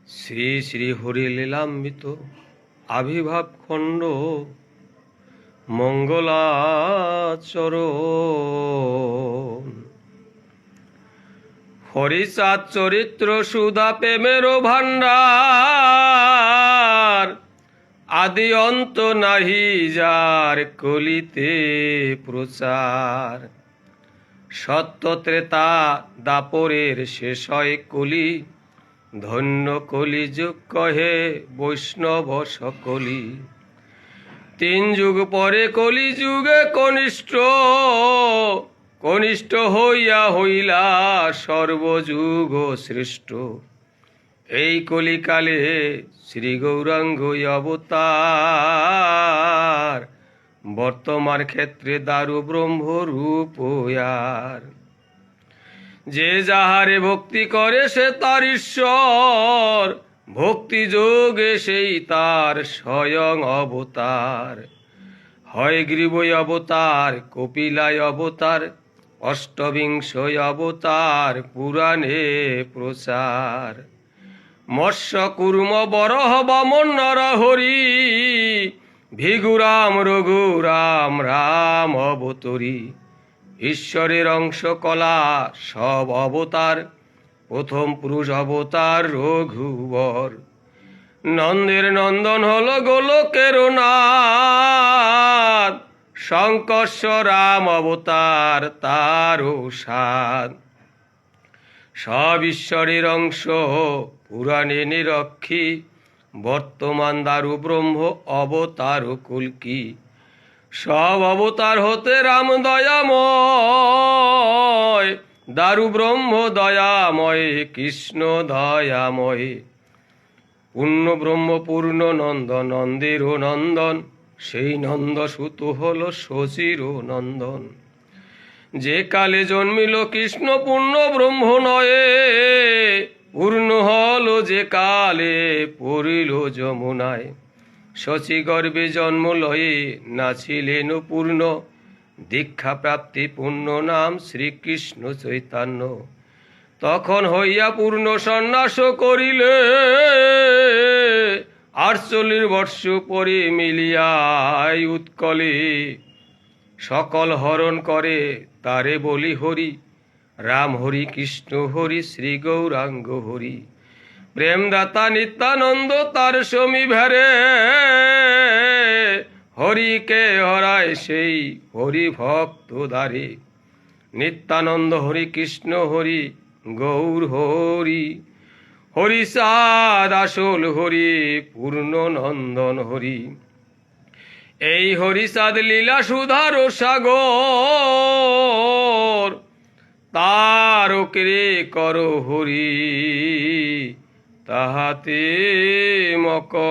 শ্রী শ্রী হরিলীলামৃত আবির্ভাব খণ্ড মঙ্গলাচরণ। হরিচাঁদ চরিত্র সুধা প্রেমের ভাণ্ডার, আদি অন্ত নাহি যার কলিতে প্রচার। সত্য ত্রেতা দাপরের শেষ হয় কলি, ধন্য কলিযুগ কহে বৈষ্ণব সকলি। 3 যুগ পরে কলিযুগে কনিষ্ঠ হইয়া হইলা সর্বযুগ শ্রেষ্ঠ। এই কলিকালে শ্রী গৌরাঙ্গ অবতার, বর্তমান ক্ষেত্রে দারু ব্রহ্মরূপ আর। যে যাহারে ভক্তি করে সে তার ঈশ্বর, ভক্তি যোগে সেই তার স্বয়ং অবতার। হয় গ্রীব অবতার, কপিলায় অবতার, অষ্টবিংশ অবতার পুরাণে প্রচার। মৎস্য কুর্ম বরহ বামন নরহরি, ভিগুরাম রঘুরাম রাম অবতরী। ঈশ্বরের অংশ কলা সব অবতার, প্রথম পুরুষ অবতার রঘুবর। নন্দের নন্দন হলো গোলকের নাথ, শঙ্কর্ষণ রাম অবতার তারও সাত। সব ঈশ্বরের অংশ পুরাণে নিরক্ষী, বর্তমান দারু ব্রহ্ম অবতার কল্কি। সব অবতার হতে রাম দয়াময়, দারু ব্রহ্ম দয়াময়, কৃষ্ণ দয়াময়। পূর্ণ ব্রহ্ম পূর্ণ নন্দ, নন্দের নন্দন, সেই নন্দ সুত হল শশীর নন্দন। যে কালে জন্মিল কৃষ্ণ পূর্ণ ব্রহ্ম নয়ে, পূর্ণ হল যে কালে পড়িল যমুনায়। শশী গর্ভে জন্ম লয়ে নাছিলেন পূর্ণ, দীক্ষা প্রাপ্তি পূর্ণ নাম শ্রীকৃষ্ণ চৈতন্য। তখন হইয়া পূর্ণ সন্ন্যাস করিলে, 48 বর্ষ পরে মিলিয়ায় উৎকলে। সকল হরণ করে তারে বলি হরি, রাম হরি কৃষ্ণ হরি শ্রী গৌরাঙ্গ হরি। প্রেমদাতা নিত্যানন্দ তার সমী ভেরে, হরিকে হরায় সেই হরি ভক্ত দ্বারে। নিত্যানন্দ হরি কৃষ্ণ হরি গৌর হরি, হরিচাঁদ আসল হরি পূর্ণ নন্দন হরি। এই হরিচাঁদ লীলা সুধার সাগর, তার কে কর হরি তাহাতে মকর।